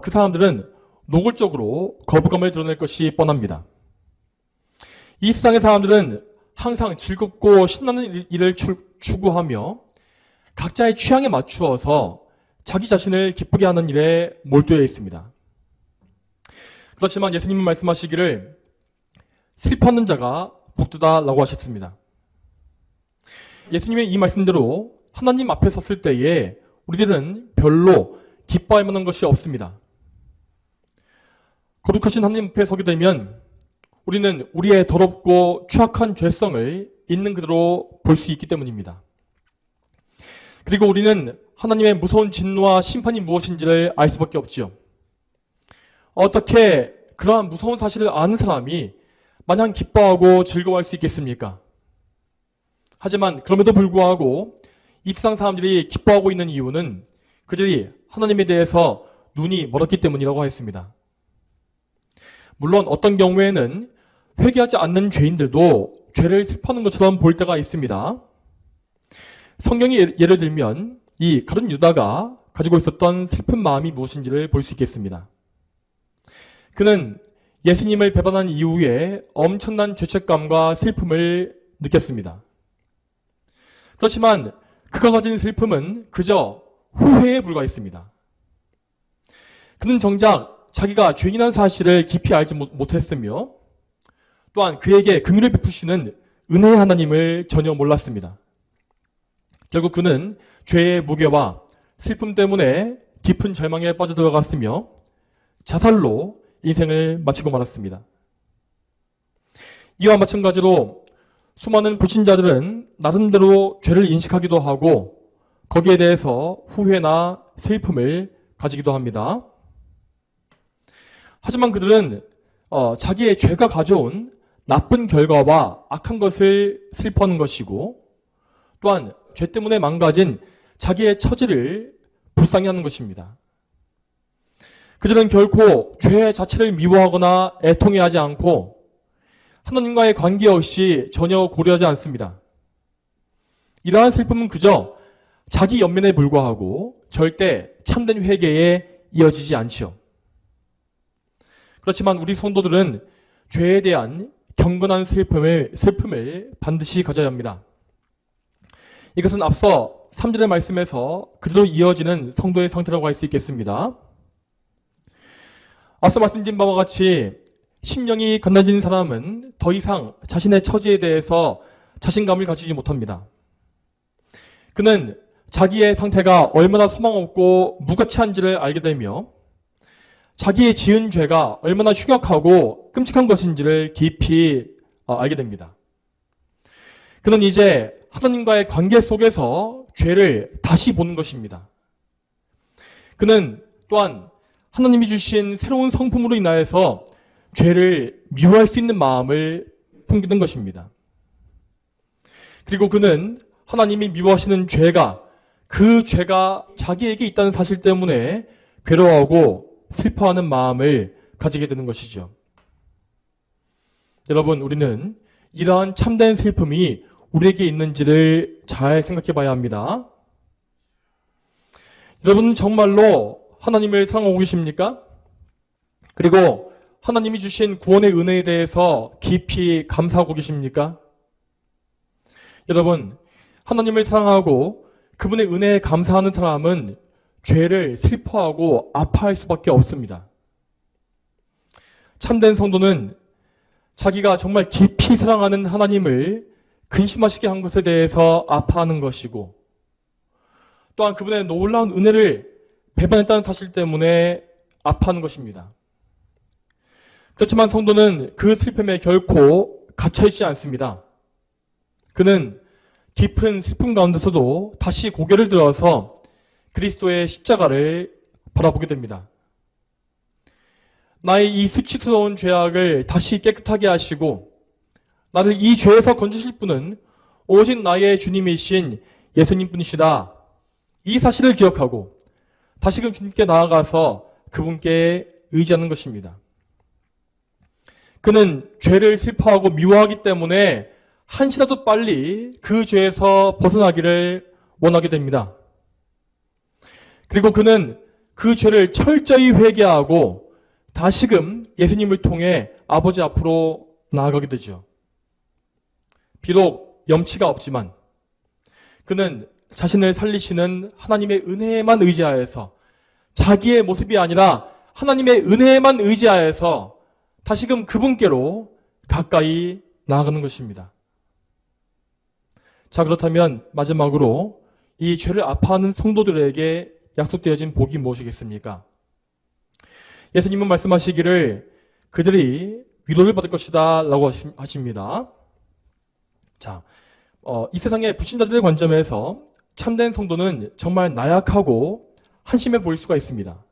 그 사람들은 노골적으로 거부감을 드러낼 것이 뻔합니다. 이 세상의 사람들은 항상 즐겁고 신나는 일을 추구하며 각자의 취향에 맞추어서 자기 자신을 기쁘게 하는 일에 몰두해 있습니다. 그렇지만 예수님은 말씀하시기를 슬퍼하는 자가 복되다라고 하셨습니다. 예수님의 이 말씀대로 하나님 앞에 섰을 때에 우리들은 별로 기뻐할 만한 것이 없습니다. 거룩하신 하나님 앞에 서게 되면 우리는 우리의 더럽고 추악한 죄성을 있는 그대로 볼 수 있기 때문입니다. 그리고 우리는 하나님의 무서운 진노와 심판이 무엇인지를 알 수밖에 없지요. 어떻게 그러한 무서운 사실을 아는 사람이 마냥 기뻐하고 즐거워할 수 있겠습니까? 하지만 그럼에도 불구하고 이 세상 사람들이 기뻐하고 있는 이유는 그들이 하나님에 대해서 눈이 멀었기 때문이라고 했습니다. 물론 어떤 경우에는 회개하지 않는 죄인들도 죄를 슬퍼하는 것처럼 보일 때가 있습니다. 성경이 예를 들면 이 가룟 유다가 가지고 있었던 슬픈 마음이 무엇인지를 볼 수 있겠습니다. 그는 예수님을 배반한 이후에 엄청난 죄책감과 슬픔을 느꼈습니다. 그렇지만 그가 가진 슬픔은 그저 후회에 불과했습니다. 그는 정작 자기가 죄인이라는 사실을 깊이 알지 못했으며 또한 그에게 긍휼을 베푸시는 은혜의 하나님을 전혀 몰랐습니다. 결국 그는 죄의 무게와 슬픔 때문에 깊은 절망에 빠져들어갔으며 자살로 인생을 마치고 말았습니다. 이와 마찬가지로 수많은 불신자들은 나름대로 죄를 인식하기도 하고 거기에 대해서 후회나 슬픔을 가지기도 합니다. 하지만 그들은 자기의 죄가 가져온 나쁜 결과와 악한 것을 슬퍼하는 것이고 또한 죄 때문에 망가진 자기의 처지를 불쌍히하는 것입니다. 그들은 결코 죄 자체를 미워하거나 애통해하지 않고 하나님과의 관계없이 전혀 고려하지 않습니다. 이러한 슬픔은 그저 자기 연민에 불과하고 절대 참된 회개에 이어지지 않지요. 그렇지만 우리 성도들은 죄에 대한 경건한 슬픔을 반드시 가져야 합니다. 이것은 앞서 3절의 말씀에서 그대로 이어지는 성도의 상태라고 할 수 있겠습니다. 앞서 말씀드린 바와 같이 심령이 가난해진 사람은 더 이상 자신의 처지에 대해서 자신감을 가지지 못합니다. 그는 자기의 상태가 얼마나 소망없고 무가치한지를 알게 되며 자기의 지은 죄가 얼마나 흉악하고 끔찍한 것인지를 깊이 알게 됩니다. 그는 이제 하나님과의 관계 속에서 죄를 다시 보는 것입니다. 그는 또한 하나님이 주신 새로운 성품으로 인하여서 죄를 미워할 수 있는 마음을 풍기는 것입니다. 그리고 그는 하나님이 미워하시는 죄가 그 죄가 자기에게 있다는 사실 때문에 괴로워하고 슬퍼하는 마음을 가지게 되는 것이죠. 여러분, 우리는 이러한 참된 슬픔이 우리에게 있는지를 잘 생각해 봐야 합니다. 여러분은 정말로 하나님을 사랑하고 계십니까? 그리고 하나님이 주신 구원의 은혜에 대해서 깊이 감사하고 계십니까? 여러분, 하나님을 사랑하고 그분의 은혜에 감사하는 사람은 죄를 슬퍼하고 아파할 수밖에 없습니다. 참된 성도는 자기가 정말 깊이 사랑하는 하나님을 근심하시게 한 것에 대해서 아파하는 것이고 또한 그분의 놀라운 은혜를 배반했다는 사실 때문에 아파하는 것입니다. 그렇지만 성도는 그 슬픔에 결코 갇혀있지 않습니다. 그는 깊은 슬픔 가운데서도 다시 고개를 들어서 그리스도의 십자가를 바라보게 됩니다. 나의 이 수치스러운 죄악을 다시 깨끗하게 하시고 나를 이 죄에서 건지실 분은 오직 나의 주님이신 예수님뿐이시다. 이 사실을 기억하고 다시금 주님께 나아가서 그분께 의지하는 것입니다. 그는 죄를 슬퍼하고 미워하기 때문에 한시라도 빨리 그 죄에서 벗어나기를 원하게 됩니다. 그리고 그는 그 죄를 철저히 회개하고 다시금 예수님을 통해 아버지 앞으로 나아가게 되죠. 비록 염치가 없지만 그는 자신을 살리시는 하나님의 은혜에만 의지하여서 자기의 모습이 아니라 하나님의 은혜에만 의지하여서 다시금 그분께로 가까이 나아가는 것입니다. 자, 그렇다면 마지막으로 이 죄를 아파하는 성도들에게 약속되어진 복이 무엇이겠습니까? 예수님은 말씀하시기를 그들이 위로를 받을 것이다 라고 하십니다. 자, 이 세상의 불신자들의 관점에서 참된 성도는 정말 나약하고 한심해 보일 수가 있습니다.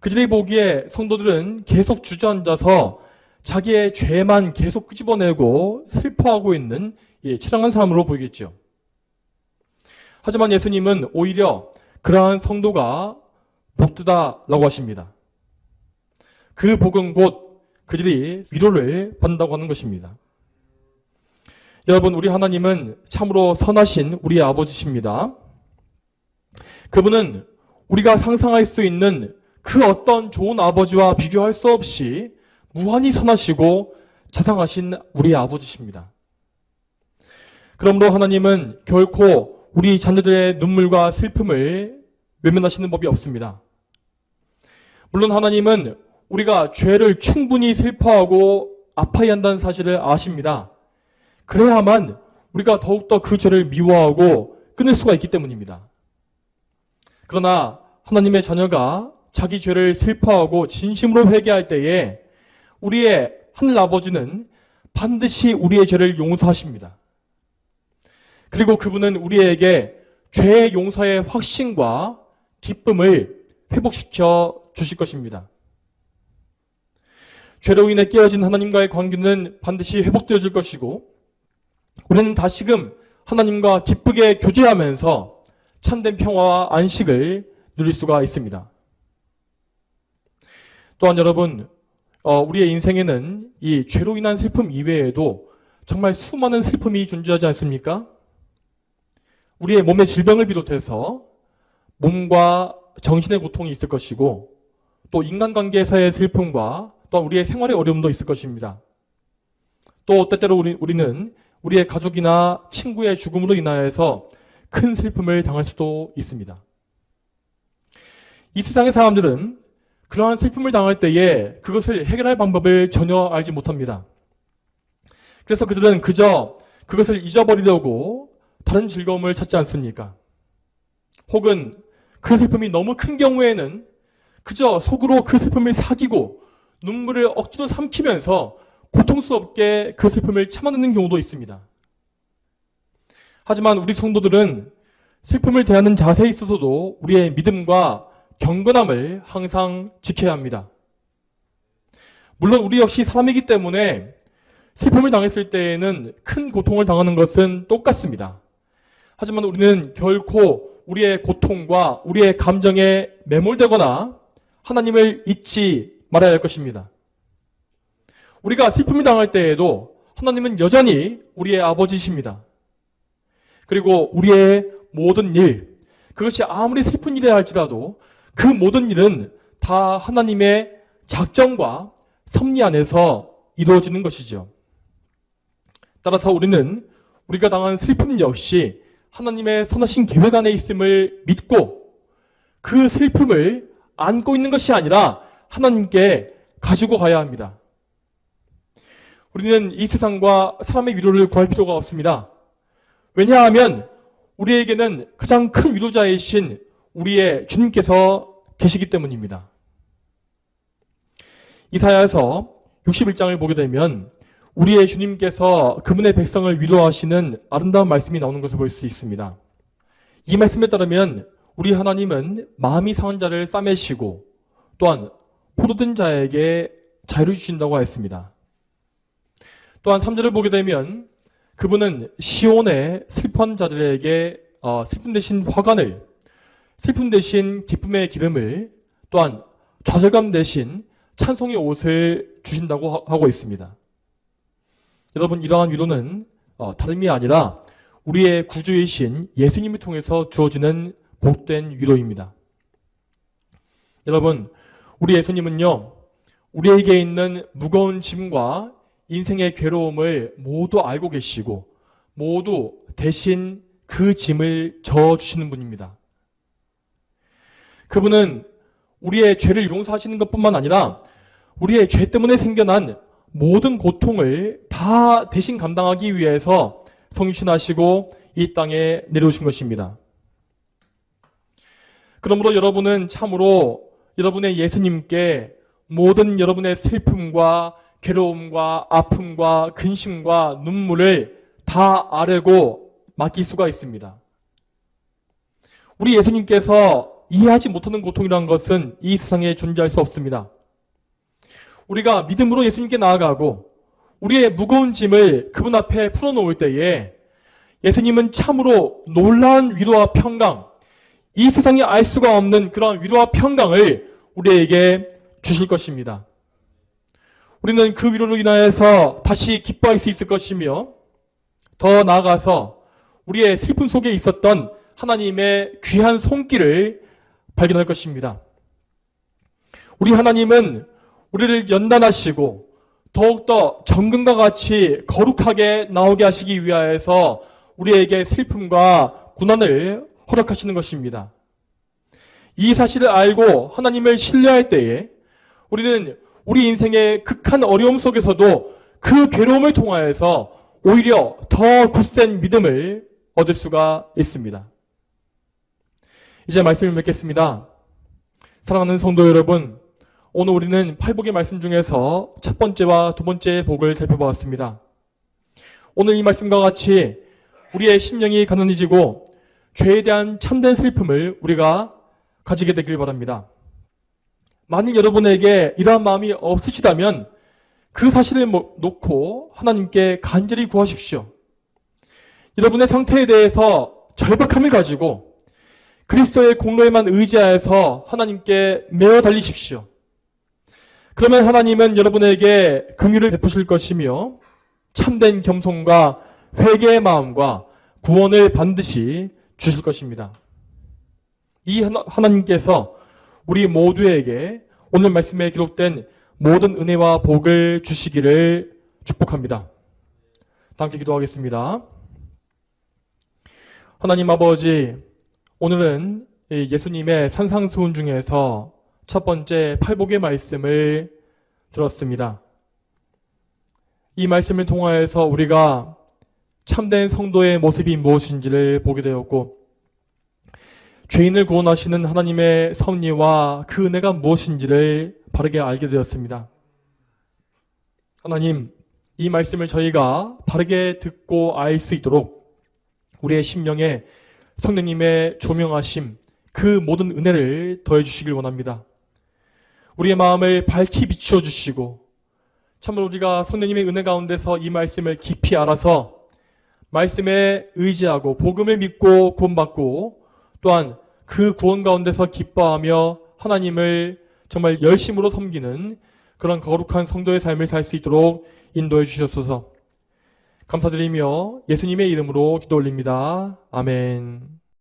그들이 보기에 성도들은 계속 주저앉아서 자기의 죄만 계속 끄집어내고 슬퍼하고 있는 처량한 사람으로 보이겠죠. 하지만 예수님은 오히려 그러한 성도가 복되다라고 하십니다. 그 복은 곧 그들이 위로를 받는다고 하는 것입니다. 여러분, 우리 하나님은 참으로 선하신 우리의 아버지십니다. 그분은 우리가 상상할 수 있는 그 어떤 좋은 아버지와 비교할 수 없이 무한히 선하시고 자상하신 우리의 아버지십니다. 그러므로 하나님은 결코 우리 자녀들의 눈물과 슬픔을 외면하시는 법이 없습니다. 물론 하나님은 우리가 죄를 충분히 슬퍼하고 아파야 한다는 사실을 아십니다. 그래야만 우리가 더욱더 그 죄를 미워하고 끊을 수가 있기 때문입니다. 그러나 하나님의 자녀가 자기 죄를 슬퍼하고 진심으로 회개할 때에 우리의 하늘 아버지는 반드시 우리의 죄를 용서하십니다. 그리고 그분은 우리에게 죄의 용서의 확신과 기쁨을 회복시켜 주실 것입니다. 죄로 인해 깨어진 하나님과의 관계는 반드시 회복되어질 것이고 우리는 다시금 하나님과 기쁘게 교제하면서 참된 평화와 안식을 누릴 수가 있습니다. 또한 여러분, 우리의 인생에는 이 죄로 인한 슬픔 이외에도 정말 수많은 슬픔이 존재하지 않습니까? 우리의 몸의 질병을 비롯해서 몸과 정신의 고통이 있을 것이고 또 인간관계에서의 슬픔과 또 우리의 생활의 어려움도 있을 것입니다. 또 때때로 우리는 우리의 가족이나 친구의 죽음으로 인하여서 큰 슬픔을 당할 수도 있습니다. 이 세상의 사람들은 그러한 슬픔을 당할 때에 그것을 해결할 방법을 전혀 알지 못합니다. 그래서 그들은 그저 그것을 잊어버리려고 다른 즐거움을 찾지 않습니까? 혹은 그 슬픔이 너무 큰 경우에는 그저 속으로 그 슬픔을 사귀고 눈물을 억지로 삼키면서 고통스럽게 그 슬픔을 참아내는 경우도 있습니다. 하지만 우리 성도들은 슬픔을 대하는 자세에 있어서도 우리의 믿음과 경건함을 항상 지켜야 합니다. 물론 우리 역시 사람이기 때문에 슬픔을 당했을 때에는 큰 고통을 당하는 것은 똑같습니다. 하지만 우리는 결코 우리의 고통과 우리의 감정에 매몰되거나 하나님을 잊지 말아야 할 것입니다. 우리가 슬픔을 당할 때에도 하나님은 여전히 우리의 아버지십니다. 그리고 우리의 모든 일, 그것이 아무리 슬픈 일이라 할지라도 그 모든 일은 다 하나님의 작정과 섭리 안에서 이루어지는 것이죠. 따라서 우리는 우리가 당한 슬픔 역시 하나님의 선하신 계획 안에 있음을 믿고 그 슬픔을 안고 있는 것이 아니라 하나님께 가지고 가야 합니다. 우리는 이 세상과 사람의 위로를 구할 필요가 없습니다. 왜냐하면 우리에게는 가장 큰 위로자이신 우리의 주님께서 계시기 때문입니다. 이사야서 61장을 보게 되면 우리의 주님께서 그분의 백성을 위로하시는 아름다운 말씀이 나오는 것을 볼 수 있습니다. 이 말씀에 따르면 우리 하나님은 마음이 상한 자를 싸매시고 또한 포로된 자에게 자유를 주신다고 하였습니다. 또한 3절을 보게 되면 그분은 시온의 슬픈 자들에게 슬픔 대신 화관을, 슬픔 대신 기쁨의 기름을, 또한 좌절감 대신 찬송의 옷을 주신다고 하고 있습니다. 여러분, 이러한 위로는 다름이 아니라 우리의 구주이신 예수님을 통해서 주어지는 복된 위로입니다. 여러분, 우리 예수님은요, 우리에게 있는 무거운 짐과 인생의 괴로움을 모두 알고 계시고 모두 대신 그 짐을 져주시는 분입니다. 그분은 우리의 죄를 용서하시는 것뿐만 아니라 우리의 죄 때문에 생겨난 모든 고통을 다 대신 감당하기 위해서 성신하시고 이 땅에 내려오신 것입니다. 그러므로 여러분은 참으로 여러분의 예수님께 모든 여러분의 슬픔과 괴로움과 아픔과 근심과 눈물을 다 아뢰고 맡길 수가 있습니다. 우리 예수님께서 이해하지 못하는 고통이라는 것은 이 세상에 존재할 수 없습니다. 우리가 믿음으로 예수님께 나아가고 우리의 무거운 짐을 그분 앞에 풀어놓을 때에 예수님은 참으로 놀라운 위로와 평강, 이 세상이 알 수가 없는 그런 위로와 평강을 우리에게 주실 것입니다. 우리는 그 위로로 인하여서 다시 기뻐할 수 있을 것이며 더 나아가서 우리의 슬픔 속에 있었던 하나님의 귀한 손길을 발견할 것입니다. 우리 하나님은 우리를 연단하시고 더욱더 정금과 같이 거룩하게 나오게 하시기 위하여서 우리에게 슬픔과 고난을 허락하시는 것입니다. 이 사실을 알고 하나님을 신뢰할 때에 우리는 우리 인생의 극한 어려움 속에서도 그 괴로움을 통하여서 오히려 더 굳센 믿음을 얻을 수가 있습니다. 이제 말씀을 맺겠습니다. 사랑하는 성도 여러분, 오늘 우리는 팔복의 말씀 중에서 첫 번째와 두 번째 복을 살펴보았습니다. 오늘 이 말씀과 같이 우리의 심령이 가난해지고 죄에 대한 참된 슬픔을 우리가 가지게 되길 바랍니다. 만일 여러분에게 이러한 마음이 없으시다면 그 사실을 놓고 하나님께 간절히 구하십시오. 여러분의 상태에 대해서 절박함을 가지고 그리스도의 공로에만 의지하여서 하나님께 매어 달리십시오. 그러면 하나님은 여러분에게 긍휼을 베푸실 것이며 참된 겸손과 회개의 마음과 구원을 반드시 주실 것입니다. 이 하나님께서 우리 모두에게 오늘 말씀에 기록된 모든 은혜와 복을 주시기를 축복합니다. 함께 기도하겠습니다. 하나님 아버지, 오늘은 예수님의 산상수훈 중에서 첫 번째 팔복의 말씀을 들었습니다. 이 말씀을 통하여서 우리가 참된 성도의 모습이 무엇인지를 보게 되었고, 죄인을 구원하시는 하나님의 섭리와 그 은혜가 무엇인지를 바르게 알게 되었습니다. 하나님, 이 말씀을 저희가 바르게 듣고 알 수 있도록 우리의 심령에 성령님의 조명하심, 그 모든 은혜를 더해 주시길 원합니다. 우리의 마음을 밝히 비추어 주시고 참으로 우리가 성령님의 은혜 가운데서 이 말씀을 깊이 알아서 말씀에 의지하고 복음을 믿고 구원받고 또한 그 구원 가운데서 기뻐하며 하나님을 정말 열심으로 섬기는 그런 거룩한 성도의 삶을 살 수 있도록 인도해 주셨소서. 감사드리며 예수님의 이름으로 기도 올립니다. 아멘.